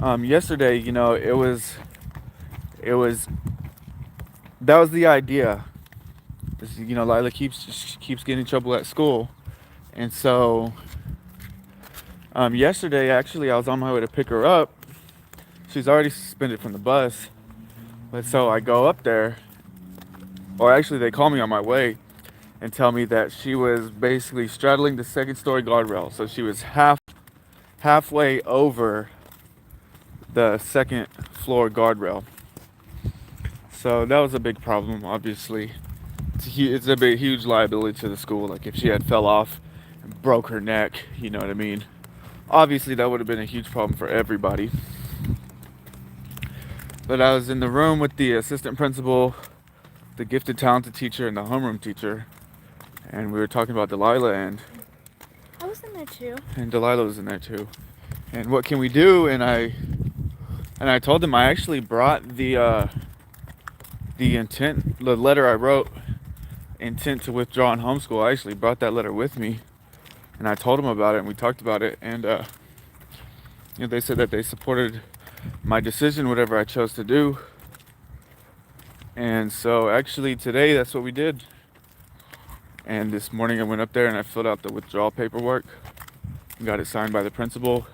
Yesterday, it was that was the idea. Lila keeps getting in trouble at school, and so yesterday actually I was on my way to pick her up. She's already suspended from the bus, but so I go up there, or actually they call me on my way and tell me that she was basically straddling the second story guardrail. So she was halfway over the second floor guardrail. So that was a big problem, obviously. It's a big, huge liability to the school. Like if she had fell off and broke her neck, you know what I mean? Obviously that would have been a huge problem for everybody. But I was in the room with the assistant principal, the gifted talented teacher, and the homeroom teacher, and we were talking about Delilah, and I was in there too. And Delilah was in there too. And what can we do? And I told them I actually brought the letter I wrote, intent to withdraw and homeschool. I actually brought that letter with me, and I told them about it, and we talked about it, and they said that they supported my decision, whatever I chose to do. And so actually today that's what we did. And this morning I went up there and I filled out the withdrawal paperwork and got it signed by the principal.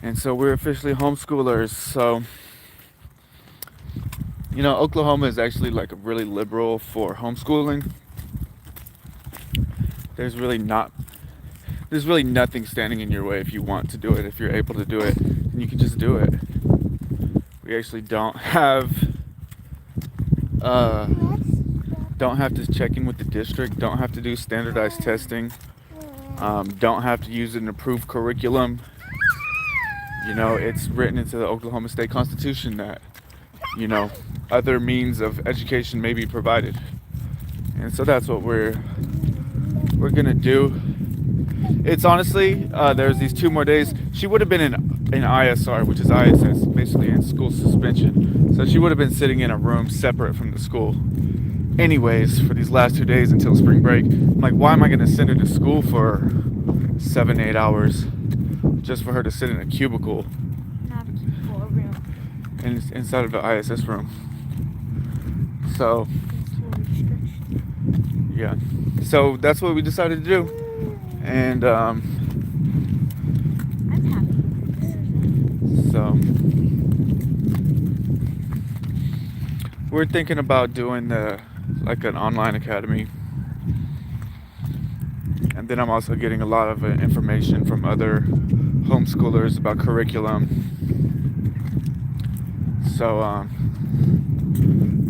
And so we're officially homeschoolers. So Oklahoma is actually like really liberal for homeschooling. There's really nothing standing in your way if you want to do it. If you're able to do it, then you can just do it. We actually don't have to check in with the district, don't have to do standardized testing, don't have to use an approved curriculum. It's written into the Oklahoma State Constitution that other means of education may be provided, and so that's what we're gonna do. It's honestly, there's these 2 more days. She would have been in ISR, which is ISS, basically in school suspension. So she would have been sitting in a room separate from the school anyways for these last 2 days until spring break. I'm like, why am I going to send her to school for 7-8 hours just for her to sit in a cubicle? Not a cubicle, a room. Inside of the ISS room. So, yeah. So that's what we decided to do. And I'm happy with the decision. So we're thinking about doing an online academy, and then I'm also getting a lot of information from other homeschoolers about curriculum. So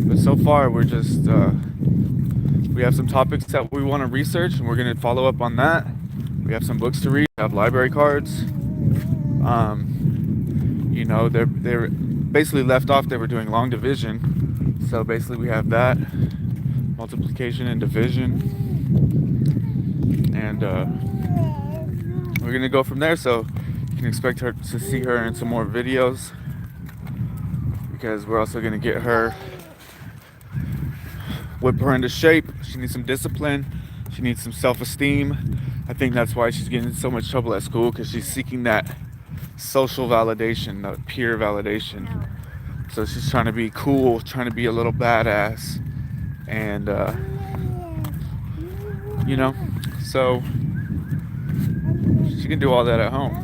but so far we're just we have some topics that we want to research, and we're going to follow up on that. We have some books to read, have library cards. They're basically left off. They were doing long division, so basically we have that, multiplication and division, and we're gonna go from there. So you can expect her to see her in some more videos, because we're also gonna get her, whip her into shape. She needs some discipline. She needs some self-esteem. I think that's why she's getting in so much trouble at school, because she's seeking that social validation, that peer validation. So she's trying to be cool, trying to be a little badass, and so she can do all that at home.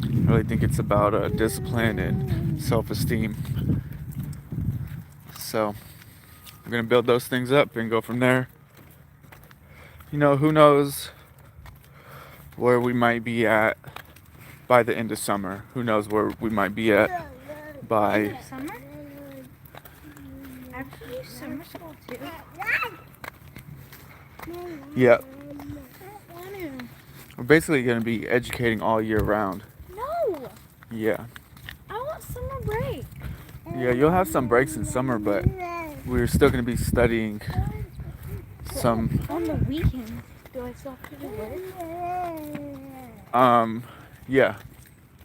I really think it's about discipline and self-esteem. So we're gonna build those things up and go from there. Who knows where we might be at by the end of summer. Who knows where we might be at by Summer? I could do summer school too. Yep. I don't want to. We're basically going to be educating all year round. No! Yeah. I want summer break. Yeah, you'll have some breaks in summer, but we're still going to be studying some. On the weekends, do I still have to do work? Yeah.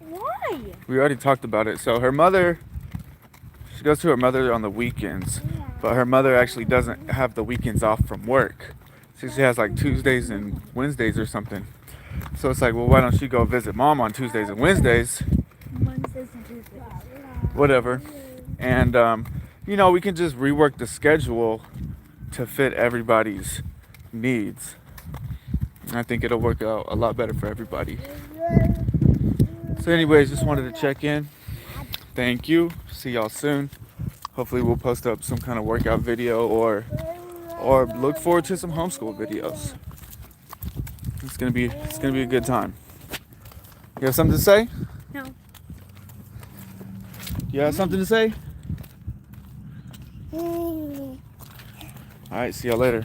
Why? We already talked about it. So she goes to her mother on the weekends, but her mother actually doesn't have the weekends off from work. So she has like Tuesdays and Wednesdays or something. So it's like, well, why don't you go visit mom on Tuesdays and Wednesdays, Wednesdays and Tuesdays. whatever, and we can just rework the schedule to fit everybody's needs. And I think it'll work out a lot better for everybody. So anyways, just wanted to check in. Thank you. See y'all soon. Hopefully we'll post up some kind of workout video or look forward to some homeschool videos. It's gonna be a good time. You have something to say? No. You have something to say? Alright, see y'all later.